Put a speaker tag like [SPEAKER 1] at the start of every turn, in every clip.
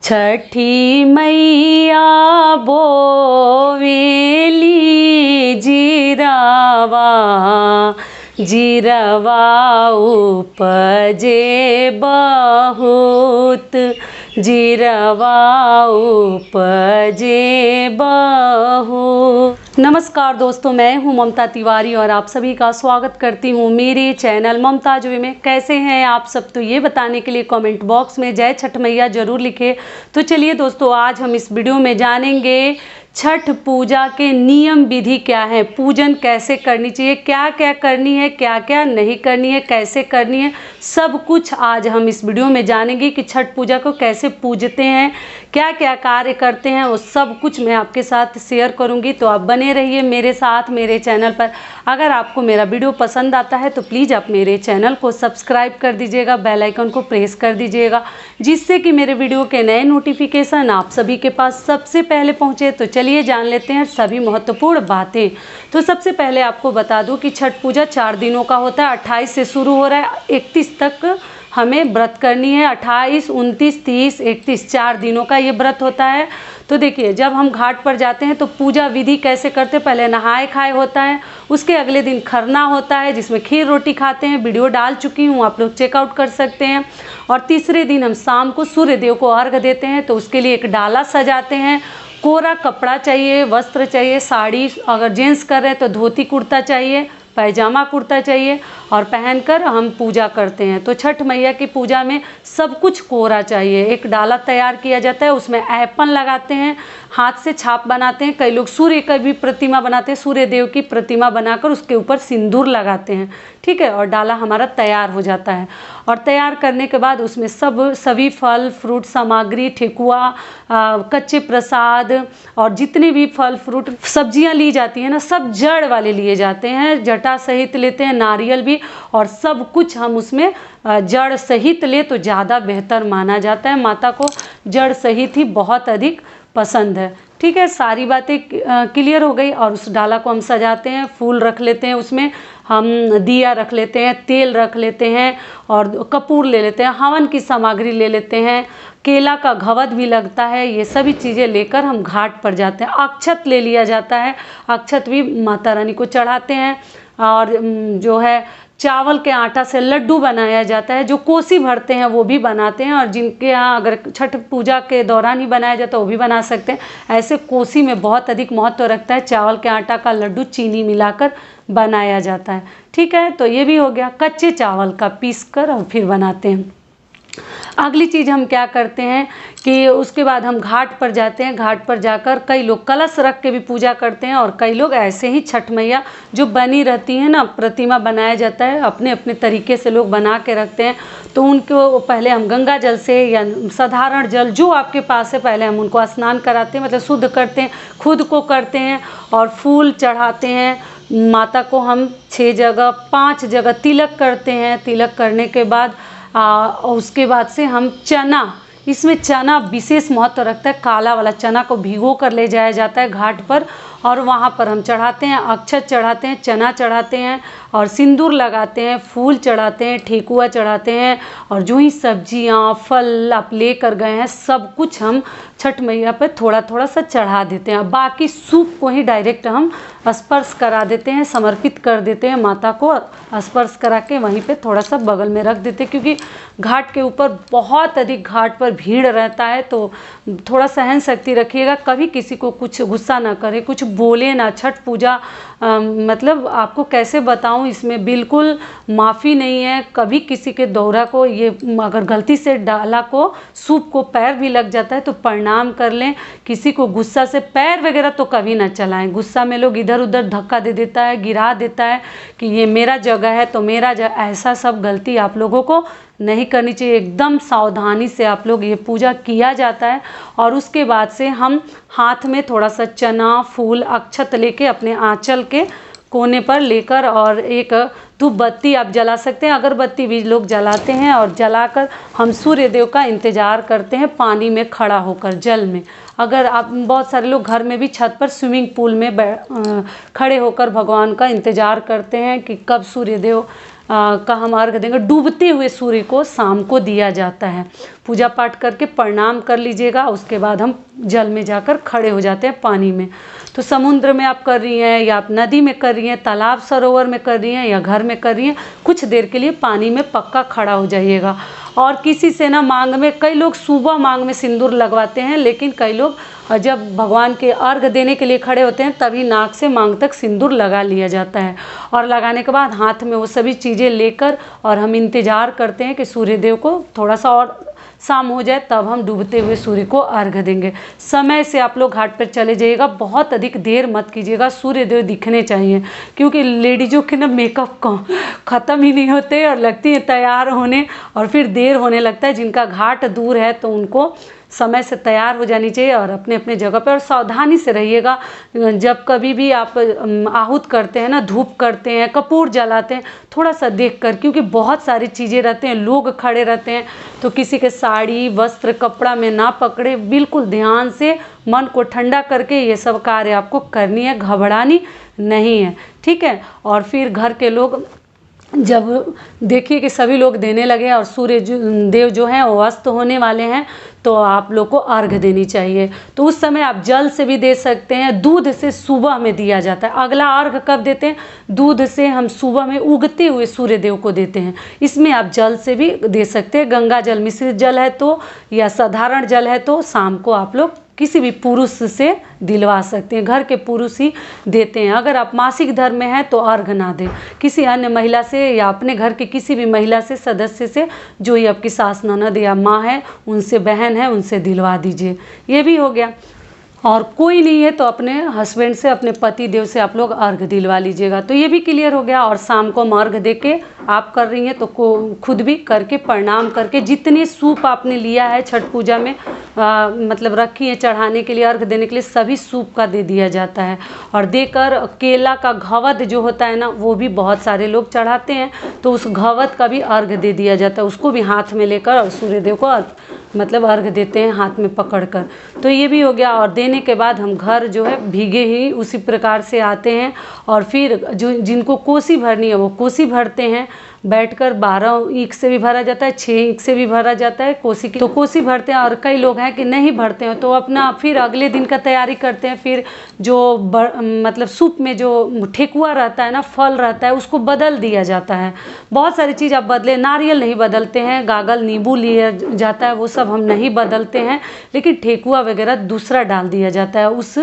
[SPEAKER 1] छठी मैया बोवेली जीरावा, जीरावा उपजे बहुत, जीरावा उपजे बहुत। नमस्कार दोस्तों, मैं हूं ममता तिवारी और आप सभी का स्वागत करती हूं मेरे चैनल ममताज वे में। कैसे हैं आप सब, तो ये बताने के लिए कमेंट बॉक्स में जय छठ मैया जरूर लिखें। तो चलिए दोस्तों, आज हम इस वीडियो में जानेंगे छठ पूजा के नियम विधि क्या है, पूजन कैसे करनी चाहिए, क्या क्या करनी है, क्या क्या नहीं करनी है, कैसे करनी है, सब कुछ आज हम इस वीडियो में जानेंगे कि छठ पूजा को कैसे पूजते हैं, क्या क्या कार्य करते हैं, वो सब कुछ मैं आपके साथ शेयर करूंगी। तो आप बने रहिए मेरे साथ मेरे चैनल पर। अगर आपको मेरा वीडियो पसंद आता है तो प्लीज़ आप मेरे चैनल को सब्सक्राइब कर दीजिएगा, बेल आइकन को प्रेस कर दीजिएगा, जिससे कि मेरे वीडियो के नए नोटिफिकेशन आप सभी के पास सबसे पहले पहुँचे। तो चलिए जान लेते हैं सभी महत्वपूर्ण बातें। तो सबसे पहले आपको बता दूं कि छठ पूजा 4 दिनों का होता है। 28 से शुरू हो रहा है, 31 तक हमें व्रत करनी है। 28, 29, 30, 31 4 दिनों का ये व्रत होता है। तो देखिए, जब हम घाट पर जाते हैं तो पूजा विधि कैसे करते हैं, पहले नहाए खाए होता है, उसके अगले दिन खरना होता है जिसमें खीर रोटी खाते हैं, वीडियो डाल चुकी हूँ, आप लोग चेकआउट कर सकते हैं। और तीसरे दिन हम शाम को सूर्य देव को अर्घ देते हैं, तो उसके लिए एक डाला सजाते हैं, कोरा कपड़ा चाहिए, वस्त्र चाहिए, साड़ी अगर जेंट्स कर रहे हैं तो धोती कुर्ता चाहिए, पैजामा कुर्ता चाहिए और पहनकर हम पूजा करते हैं। तो छठ मैया की पूजा में सब कुछ कोरा चाहिए। एक डाला तैयार किया जाता है, उसमें ऐपन लगाते हैं, हाथ से छाप बनाते हैं, कई लोग सूर्य का भी प्रतिमा बनाते हैं, सूर्य देव की प्रतिमा बनाकर उसके ऊपर सिंदूर लगाते हैं, ठीक है। और डाला हमारा तैयार हो जाता है। और तैयार करने के बाद उसमें सभी फल फ्रूट सामग्री, ठेकुआ, कच्चे प्रसाद और जितने भी फल फ्रूट सब्जियां ली जाती हैं ना, सब जड़ वाले लिए जाते हैं, जटा सहित लेते हैं, नारियल भी, और सब कुछ हम उसमें जड़ सहित ले तो ज़्यादा बेहतर माना जाता है। माता को जड़ सहित ही बहुत अधिक पसंद है, ठीक है। सारी बातें क्लियर हो गई। और उस डाला को हम सजाते हैं, फूल रख लेते हैं, उसमें हम दिया रख लेते हैं, तेल रख लेते हैं और कपूर ले लेते हैं, हवन की सामग्री ले लेते हैं, केला का घवद भी लगता है। ये सभी चीज़ें लेकर हम घाट पर जाते हैं। अक्षत ले लिया जाता है, अक्षत भी माता रानी को चढ़ाते हैं। और जो है चावल के आटा से लड्डू बनाया जाता है, जो कोसी भरते हैं वो भी बनाते हैं, और जिनके यहाँ अगर छठ पूजा के दौरान ही बनाया जाता है वो भी बना सकते हैं। ऐसे कोसी में बहुत अधिक महत्व रखता है, चावल के आटा का लड्डू चीनी मिलाकर बनाया जाता है, ठीक है। तो ये भी हो गया, कच्चे चावल का पीस कर और फिर बनाते हैं। अगली चीज़ हम क्या करते हैं कि उसके बाद हम घाट पर जाते हैं। घाट पर जाकर कई लोग कलश रख के भी पूजा करते हैं, और कई लोग ऐसे ही छठ मैया जो बनी रहती है ना, प्रतिमा बनाया जाता है, अपने अपने तरीके से लोग बना के रखते हैं। तो उनको पहले हम गंगा जल से या साधारण जल जो आपके पास है, पहले हम उनको स्नान कराते हैं, मतलब शुद्ध करते हैं, खुद को करते हैं, और फूल चढ़ाते हैं। माता को हम 6 जगह 5 जगह तिलक करते हैं। तिलक करने के बाद उसके बाद से हम चना, इसमें चना विशेष महत्व रखता है, काला वाला चना को भिगो कर ले जाया जाता है घाट पर, और वहाँ पर हम चढ़ाते हैं, अक्षत चढ़ाते हैं, चना चढ़ाते हैं और सिंदूर लगाते हैं, फूल चढ़ाते हैं, ठेकुआ चढ़ाते हैं, और जो ही सब्जियाँ फल आप लेकर गए हैं सब कुछ हम छठ मैया पर थोड़ा थोड़ा सा चढ़ा देते हैं। बाकी सूप को ही डायरेक्ट हम स्पर्श करा देते हैं, समर्पित कर देते हैं, माता को स्पर्श करा के वहीं पे थोड़ा सा बगल में रख देते हैं, क्योंकि घाट के ऊपर बहुत अधिक घाट पर भीड़ रहता है। तो थोड़ा सहन शक्ति रखिएगा, कभी किसी को कुछ गुस्सा ना करे, कुछ बोले ना। छठ पूजा मतलब आपको कैसे बताऊं, इसमें बिल्कुल माफ़ी नहीं है। कभी किसी के दौरा को ये अगर गलती से डाला को सूप को पैर भी लग जाता है तो प्रणाम कर लें। किसी को गुस्सा से पैर वगैरह तो कभी ना चलाएं। गुस्सा में लोग इधर उधर धक्का दे देता है, गिरा देता है कि ये मेरा जगह है तो मेरा जगह, ऐसा सब गलती आप लोगों को नहीं करनी चाहिए। एकदम सावधानी से आप लोग ये पूजा किया जाता है। और उसके बाद से हम हाथ में थोड़ा सा चना फूल अक्षत लेके अपने आंचल के कोने पर लेकर और एक धूप बत्ती आप जला सकते हैं, अगरबत्ती भी लोग जलाते हैं, और जलाकर हम सूर्य देव का इंतज़ार करते हैं पानी में खड़ा होकर, जल में। अगर आप, बहुत सारे लोग घर में भी छत पर स्विमिंग पूल में खड़े होकर भगवान का इंतज़ार करते हैं कि कब सूर्य देव का हम अर्घ देंगे। डूबते हुए सूर्य को शाम को दिया जाता है। पूजा पाठ करके प्रणाम कर लीजिएगा, उसके बाद हम जल में जाकर खड़े हो जाते हैं पानी में। तो समुद्र में आप कर रही हैं, या आप नदी में कर रही हैं, तालाब सरोवर में कर रही हैं, या घर में कर रही हैं, कुछ देर के लिए पानी में पक्का खड़ा हो जाइएगा। और किसी से ना मांग में, कई लोग सुबह मांग में सिंदूर लगवाते हैं, लेकिन कई लोग जब भगवान के अर्घ देने के लिए खड़े होते हैं तभी नाक से मांग तक सिंदूर लगा लिया जाता है। और लगाने के बाद हाथ में वो सभी चीज़ें लेकर और हम इंतज़ार करते हैं कि सूर्य देव को थोड़ा सा और शाम हो जाए, तब हम डूबते हुए सूर्य को अर्घ देंगे। समय से आप लोग घाट पर चले जाइएगा, बहुत अधिक देर मत कीजिएगा, सूर्य देव दिखने चाहिए, क्योंकि लेडीज़ों के ना मेकअप ख़त्म ही नहीं होते और लगती है तैयार होने, और फिर देर होने लगता है। जिनका घाट दूर है तो उनको समय से तैयार हो जानी चाहिए और अपने अपने जगह पर। और सावधानी से रहिएगा, जब कभी भी आप आहूत करते हैं ना, धूप करते हैं, कपूर जलाते हैं, थोड़ा सा देख कर, क्योंकि बहुत सारी चीज़ें रहते हैं, लोग खड़े रहते हैं, तो किसी के साड़ी वस्त्र कपड़ा में ना पकड़े। बिल्कुल ध्यान से मन को ठंडा करके ये सब कार्य आपको करनी है, घबरानी नहीं है, ठीक है। और फिर घर के लोग जब देखिए कि सभी लोग देने लगे और सूर्य देव जो हैं वो अस्त होने वाले हैं, तो आप लोग को अर्घ देनी चाहिए। तो उस समय आप जल से भी दे सकते हैं, दूध से सुबह में दिया जाता है। अगला अर्घ कब देते हैं? दूध से हम सुबह में उगते हुए सूर्य देव को देते हैं। इसमें आप जल से भी दे सकते हैं, गंगा जल, मिश्रित जल है तो, या साधारण जल है तो शाम को आप लोग किसी भी पुरुष से दिलवा सकते हैं, घर के पुरुष ही देते हैं। अगर आप मासिक धर्म में हैं तो अर्घ ना दें, किसी अन्य महिला से या अपने घर के किसी भी महिला से, सदस्य से, जो ये आपकी सास, ननद या माँ है, उनसे, बहन है, उनसे दिलवा दीजिए। ये भी हो गया। और कोई नहीं है तो अपने हस्बैंड से, अपने पति देव से आप लोग अर्घ दिलवा लीजिएगा। तो ये भी क्लियर हो गया। और शाम को हम अर्घ दे के आप कर रही हैं तो खुद भी करके प्रणाम करके, जितने सूप आपने लिया है छठ पूजा में मतलब रखी है चढ़ाने के लिए, अर्घ देने के लिए, सभी सूप का दे दिया जाता है। और देकर केला का घवद जो होता है ना, वो भी बहुत सारे लोग चढ़ाते हैं, तो उस घवद का भी अर्घ दे दिया जाता है। उसको भी हाथ में लेकर और सूर्य देव को मतलब अर्घ देते हैं हाथ में पकड़कर। तो ये भी हो गया। और देने के बाद हम घर जो है भीगे ही उसी प्रकार से आते हैं, और फिर जो जिनको कोसी भरनी है वो कोसी भरते हैं। बैठकर 12 ईख से भी भरा जाता है, 6 ईख से भी भरा जाता है कोसी की, तो कोसी भरते हैं। और कई लोग हैं कि नहीं भरते हैं, तो अपना फिर अगले दिन का तैयारी करते हैं। फिर जो मतलब सूप में जो ठेकुआ रहता है ना, फल रहता है, उसको बदल दिया जाता है। बहुत सारी चीज़ आप बदले, नारियल नहीं बदलते हैं, गागल नींबू लिया जाता है, वो सब हम नहीं बदलते हैं, लेकिन ठेकुआ वगैरह दूसरा डाल दिया जाता है उस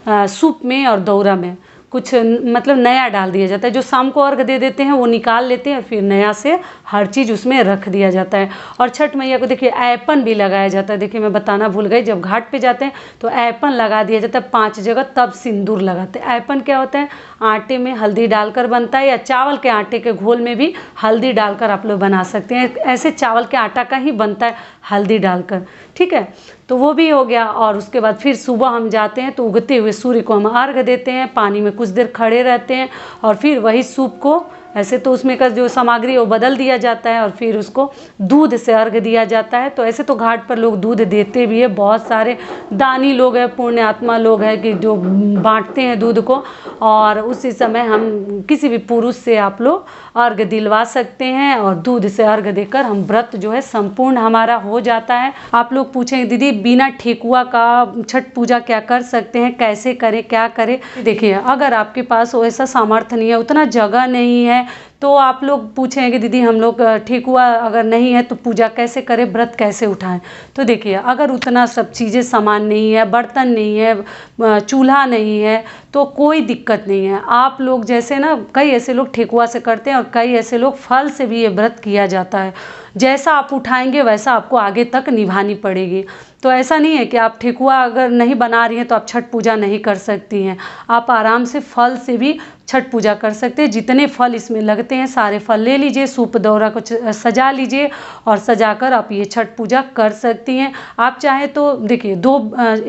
[SPEAKER 1] सूप में, और दौरा में कुछ मतलब नया डाल दिया जाता है। जो शाम को अर्घ दे देते हैं वो निकाल लेते हैं, फिर नया से हर चीज़ उसमें रख दिया जाता है। और छठ मैया को देखिए ऐपन भी लगाया जाता है। देखिए मैं बताना भूल गई, जब घाट पे जाते हैं तो ऐपन लगा दिया जाता है 5 जगह, तब सिंदूर लगाते हैं। ऐपन क्या होता है? आटे में हल्दी डालकर बनता है, या चावल के आटे के घोल में भी हल्दी डालकर आप लोग बना सकते हैं। ऐसे चावल के आटा का ही बनता है हल्दी डालकर, ठीक है। तो वो भी हो गया। और उसके बाद फिर सुबह हम जाते हैं तो उगते हुए सूर्य को हम अर्घ देते हैं, पानी में कुछ देर खड़े रहते हैं, और फिर वही सूप को ऐसे तो उसमें का जो सामग्री है वो बदल दिया जाता है, और फिर उसको दूध से अर्घ दिया जाता है। तो ऐसे तो घाट पर लोग दूध देते भी है, बहुत सारे दानी लोग हैं, पुण्य आत्मा लोग हैं कि जो बांटते हैं दूध को। और उसी समय हम किसी भी पुरुष से आप लोग अर्घ दिलवा सकते हैं, और दूध से अर्घ देकर हम व्रत जो है संपूर्ण हमारा हो जाता है। आप लोग पूछेंगे दीदी बिना ठेकुआ का छठ पूजा क्या कर सकते हैं, कैसे करें, क्या करें? देखिए अगर आपके पास वैसा सामर्थ्य नहीं है, उतना जगह नहीं है, तो आप लोग पूछेंगे दीदी हम लोग ठेकुआ अगर नहीं है तो पूजा कैसे करें, व्रत कैसे उठाएं? तो देखिए अगर उतना सब चीज़ें सामान नहीं है, बर्तन नहीं है, चूल्हा नहीं है, तो कोई दिक्कत नहीं है। आप लोग जैसे ना, कई ऐसे लोग ठेकुआ से करते हैं और कई ऐसे लोग फल से भी ये व्रत किया जाता है। जैसा आप उठाएंगे वैसा आपको आगे तक निभानी पड़ेगी। तो ऐसा नहीं है कि आप ठेकुआ अगर नहीं बना रही हैं तो आप छठ पूजा नहीं कर सकती हैं। आप आराम से फल से भी छठ पूजा कर सकते हैं। जितने फल इसमें लगते हैं सारे फल ले लीजिए, सूप दौरा को सजा लीजिए और सजाकर आप ये छठ पूजा कर सकती हैं। आप चाहें तो देखिए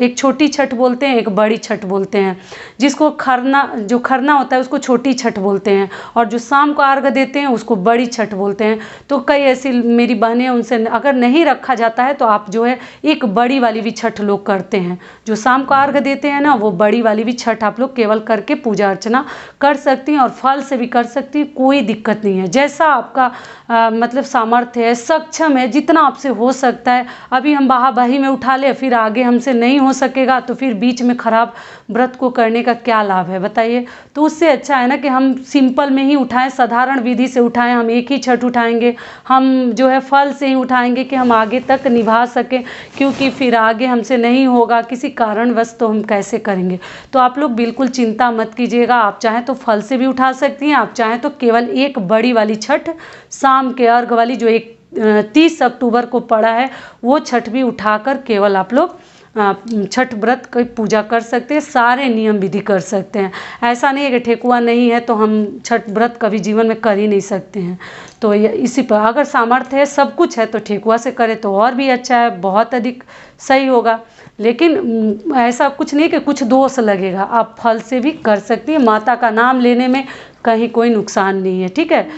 [SPEAKER 1] एक छोटी छठ बोलते हैं, एक बड़ी छठ बोलते हैं। जिसको खरना होता है उसको छोटी छठ बोलते हैं, और जो शाम को अर्घ देते हैं उसको बड़ी छठ बोलते हैं। तो कई ऐसी मेरी बहनें, उनसे अगर नहीं रखा जाता है तो आप जो है एक बड़ी वाली भी छठ लोग करते हैं। जो शाम को अर्घ देते हैं ना, वो बड़ी वाली भी छठ आप लोग केवल करके पूजा अर्चना कर सकती हैं, और फल से भी कर सकती हैं, कोई दिक्कत नहीं है। जैसा आपका मतलब सामर्थ्य है, सक्षम है, जितना आपसे हो सकता है। अभी हम बाही में उठा ले, फिर आगे हमसे नहीं हो सकेगा तो फिर बीच में खराब व्रत को करने का क्या लाभ है बताइए। तो उससे अच्छा है ना कि हम सिंपल में ही उठाएं, साधारण विधि से उठाएं। हम एक ही छठ उठाएंगे, हम जो है फल से ही उठाएंगे कि हम आगे तक निभा सकें, क्योंकि फिर आगे हमसे नहीं होगा किसी कारणवश तो हम कैसे करेंगे। तो आप लोग बिल्कुल चिंता मत कीजिएगा। आप चाहें तो फल से भी उठा सकती हैं, आप चाहें तो केवल एक बड़ी वाली छठ शाम के अर्घ वाली जो 30 अक्टूबर को पड़ा है वो छठ भी उठाकर केवल आप लोग छठ व्रत की पूजा कर सकते हैं। सारे नियम विधि कर सकते हैं। ऐसा नहीं है कि ठेकुआ नहीं है तो हम छठ व्रत कभी जीवन में कर ही नहीं सकते हैं। तो इसी पर अगर सामर्थ्य है, सब कुछ है, तो ठेकुआ से करें तो और भी अच्छा है, बहुत अधिक सही होगा। लेकिन ऐसा कुछ नहीं कि कुछ दोष लगेगा, आप फल से भी कर सकती हैं। माता का नाम लेने में कहीं कोई नुकसान नहीं है, ठीक है।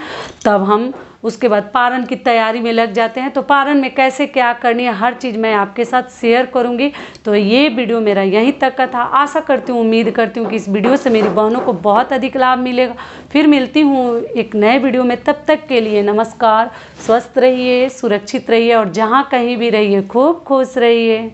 [SPEAKER 1] तब हम उसके बाद पारण की तैयारी में लग जाते हैं। तो पारण में कैसे क्या करनी है, हर चीज़ मैं आपके साथ शेयर करूंगी। तो ये वीडियो मेरा यहीं तक का था। आशा करती हूँ, उम्मीद करती हूँ कि इस वीडियो से मेरी बहनों को बहुत अधिक लाभ मिलेगा। फिर मिलती हूँ एक नए वीडियो में, तब तक के लिए नमस्कार। स्वस्थ रहिए, सुरक्षित रहिए, और जहाँ कहीं भी रहिए खूब खुश रहिए।